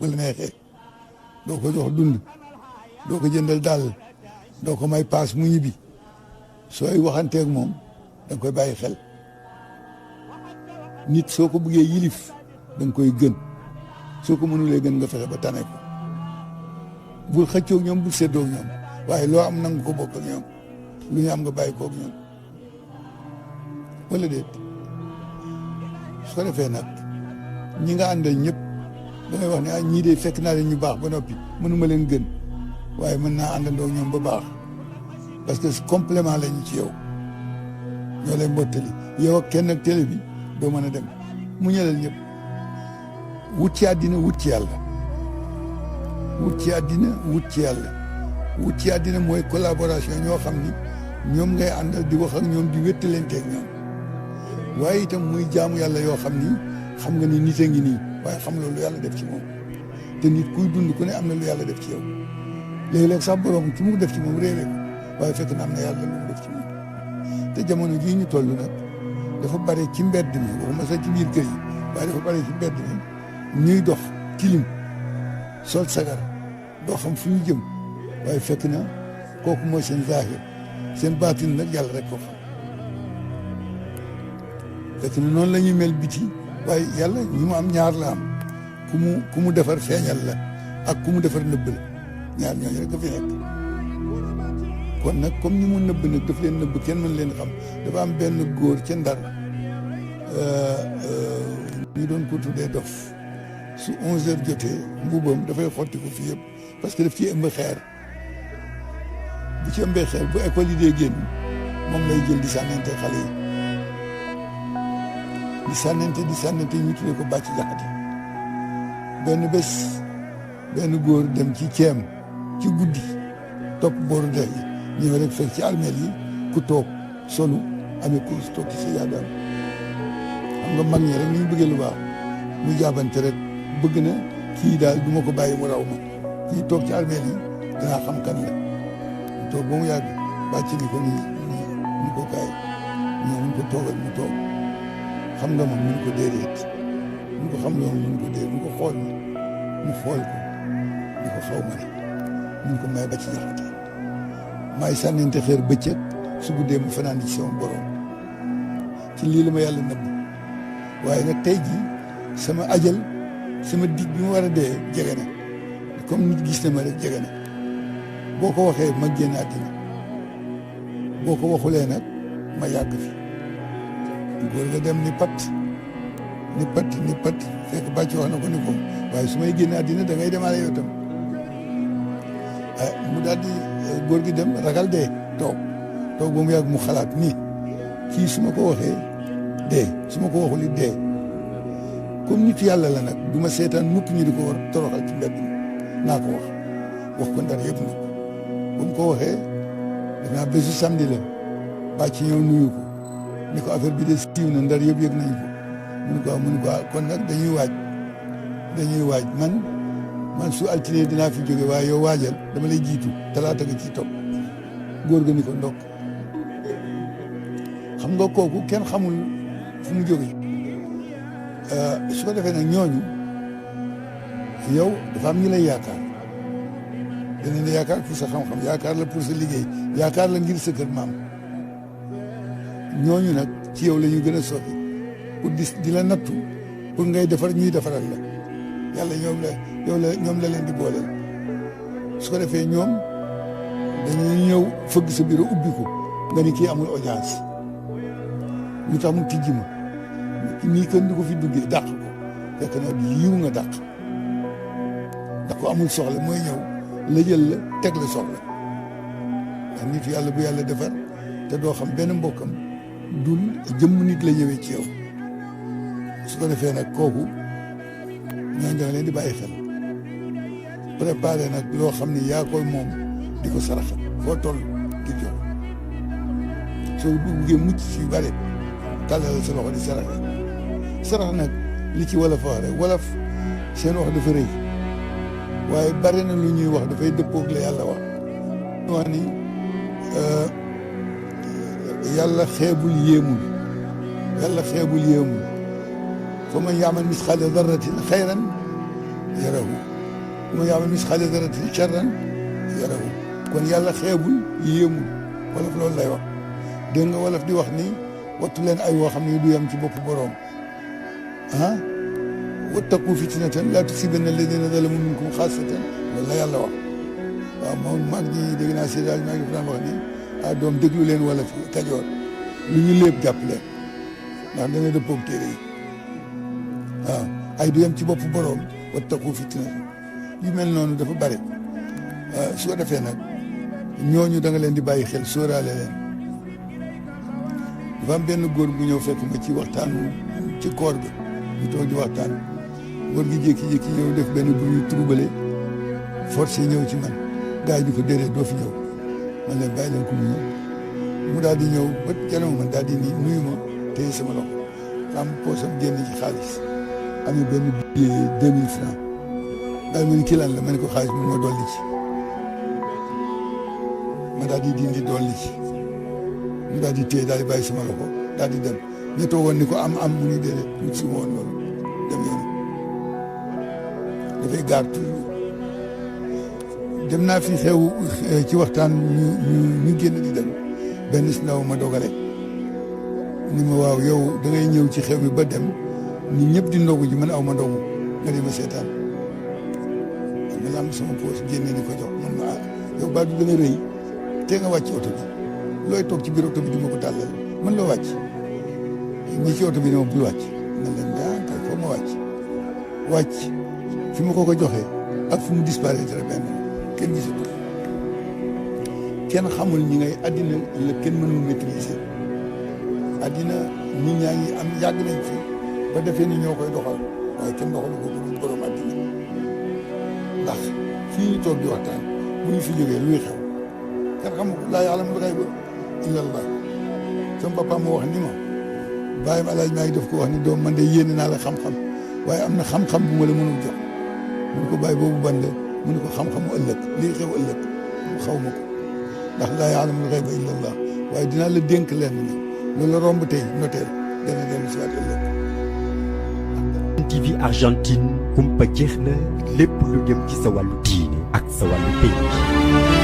bu la neexee doo ko jox dund doo ko jëndal dàll doo ko may paas mu ñibbi sooy waxanteeg moom da nga koy bàyyi xel nit soo ko bëggee yilif da nga koy gën soo ko mënulee gën nga fexe ba tane ko bul xëccoog ñoom bul séddoog ñoom waaye loo am nangu ko bokk ak ñoom lu ñu am nga bàyyi koog ñoom wala déet su ko defee nag ñi nga àndal ñëpp da ngay wax ne ñii de fekk naa leen ñu baax ba noppi mënuma leen gën waaye mën naa àndandoo ñoom ba baax parce que complément lañu ci yow ñoo lay mbottali yow ak kenn ak télé bi doo mën a dem mu ñëlal ñëpp wut ci àddina wut ci yàlla wut ci àddina wut ci yàlla wut ci àddina mooy collaboration ñoo xam ni ñoom ngay àndal di wax ak ñoom di wéttalanteeg ñoom waaye itam muy jaamu yàlla yoo xam ni xam nga ni nit a ngi nii waaye xam loolu yàlla def ci moom te nit kuy dund ku ne am na lu yàlla def ci yow léeg-léeg sax borom ci mu def ci moom réere ko waaye fekk na am na yàlla lu mu def ci moom te jamono jii ñu toll nag dafa bare ci mbedd mi waxuma sax ci biir kër yi waaye dafa bare ci mbedd mi ñuy dox tilim sol sagar doo xam fu ñu jëm waaye fekk na kooku mooy seen zaahir seen baatin nag yàlla rek ko xam fekk na noonu la ñuy mel biti waaye yàlla ñi mu am ñaar la am ku mu defar feeñal la ak ku mu defar nëbb la ñaar ñooñu rek dafa nekk kon nag comme ni mu nëbb nag daf leen nëbb kenn mën leen xam dafa am benn góor ca Ndar ñu doon ko tuddee dof su 11h jotee mbuubam dafay xotti ko fii yëpp parce que daf ci ëmb xeer bu ci ëmbee xeer bu école yi dee génn moom lay jël di sànnante xale yi di sànnante ñu tuddee ko bàcc jaxate benn bés benn góor dem ci ceem ci guddi topp booru dex yi ñëw rek fekk ci armeel yi ku toog solu amee kurus toog ci sa yaadaam xam nga mag ñi rek ni ñu bëggee lu baax ñu jaabante rek bëgg na kii daal du ma ko bàyyi mu raw ma kii toog ci armeel yi dinaa xam kan la mu toog ba mu yàgg bàcc ni ko ni ko kaay ñëw ñu ko toogal mu toog xam nga moom ñu ko déedéet ñu ko xam loolu ñu ko déedéet ñu ko xool mu xool ko ñu ko xaw ma ne ñu ko may ba ci jaxate maay sànnente xeer bëccëg su guddee mu fanaan ci sama borom ci lii la ma yàlla nëbb waaye nag tey jii sama ajal sama dig bi ma war a dee jege na comme nit gis na ma rek jege na boo ko waxee ma génn àddina boo ko waxulee nag ma yàgg fi góor ga dem ni pat fekk bàcc wax na ko ni ko waaye su may génn àddina da ngay demaale yow tam mu daal di góor gi dem ragal dee toog ba mu yàgg mu xalaat nii kii su ma ko waxee dee su ma ko waxul it dee comme nit yàlla la nag du ma seetaan mukk ñu di ko war toroxal ci mbedd mi naa ko wax ko Ndar yëpp nag bu mu ko waxee danaa bésu samedi la bàcc ñëw nuyu ko ni ko affaire bi de siiw na Ndar yëpp yëg nañ ko mun ko kon nag dañuy waaj man su altine dinaa fi jóge waaye yow waajal dama lay jiitu talaata nga ciy topp góor ga ni ko ndokk xam nga kooku kenn xamul fu mu jóge su ko defee nag ñooñu yow dafa am ñu lay yaakaar danañ la yaakaar pour sa xam-xam yaakaar la pour sa liggéey yaakaar la ngir sa kër maam ñooñu nag ci yow la ñu gën a soxi pour di la nattu pour ngay defar ñuy defaral la yàlla ñoom la leen di booleel su ko defee ñoom dañuy ñëw fëgg sa bureau ubbi ko nga ni kii amul audience lu tax mu tijji ma nii kenn du ko fi duggee dàq ko fekk na yiw nga dàq ndax ko amul soxla mooy ñëw la jël la teg la soxla ndax nit yàlla bu yàlla defar te doo xam benn mbokkam dul jëmm nit la ñëwee ci yow su ko defee nag kooku ñooñu da nga leen di bàyyi xel préparé nag loo xam ne yaa koy moom di ko saraxa foo toll di jox soo buggee mucc si bare tàllal sa loxo di saraxe sarax nag li ci wolof wax rek wolof seen wax dafa rëy waaye bare na lu ñuy wax dafay dëppoog la yàlla wax ni yàlla xeebul yéemul fa man yaamal misqaala darratin xayran yarahu ma ya'mal misqaala darratin sharran yarahu kon yàlla xeebul yéemul wolof loolu lay wax dégg nga wolof di wax ni wattu leen ay woo xam ne du yam ci bopp boroom ah wattaqu fitnatan laa tusiibanna allaziina zalamu minkum xaassatan loolu la yàlla wax waaw moom mag ñi dégg naa si daal maa ngi daan wax ni ah doom déglu leen wolof yi Kajoor lu ñu lépp jàpp leen ndax dana dëppoog téere yi waaw ay du yam ci bopp boroom wattaqu fitnatan yu mel noonu dafa bari su ko defee nag ñooñu da nga leen di bàyyi xel sóoraale leen dafa am benn góor bu ñëw fekk ma ci waxtaan ci koor bi ñu toog di waxtaan góor gi jékki-jékki ñëw def benn bu ñu troublé forcé ñëw ci man gars yi di ko déedéet doo fi ñëw man leen bàyyi leen ko mu ñëw mu daal di ñëw ba kanam man daal di nii nuyu ma téye sama loxo am poosam génn ci xaalis amee benn billet 2000 francs daal ma ni kii lan la ma ne ko xaalis bi ma dolli ci ma daal di dindi dolli ci mu daal di téye daal di bàyyi sama loxo daal di dem ñu toogoon ni ko am mu ni déedéet mu si woon loolu dem yoon dafay gaar toujours dem naa fi xew ci waxtaan ñu génn di dem benn si ndaw ma dogale ni ma waaw yow da ngay ñëw ci xew mi ba dem ni ñëpp di ndogu ji man aw ma ndogu nga di ma seetaan ma lamb sama poos génne ni ko jox man ma yow baa du da nga rëy te nga wàcc oto bi looy toog ci biir oto bi di ma ko tàllal man la wàcc ñi ci oto bi ne ma bul wàcc man leen daa kay foo ma wàcc fi ma ko joxee ak fu mu disparaître benn kenn gisatu kenn xamul ñi ngay addina la kenn mënul maîtriser addina nit ñaa ngi am yàgg nañ fi ba defee ni ñoo koy doxal waaye kenn doxalu ko du borom addina ndax fii ñu toog di waxtaan bu ñu fi jógee luy xew kenn xamu ko laa ya'lamul ghayba illa Allah sama papa moo wax ni ma bàyyim alaaj maa ngi def ko wax ni doom man de yéene naa la xam-xam waaye am na xam-xam bu ma la mënul jox mun ko bàyyi boobu ban la mu ne ko xam-xamu ëllëg lii xew ëllëg xaw ma ko ndax laa ya'lamul ghayba illa Allah waaye dinaa la dénk lenn ni loolu la romb tey noteel dana dellu si waat ëllëg. TV Argentine kumpa jeex na lépp lu jëm ci sa wàllu diine ak sa wàllu pays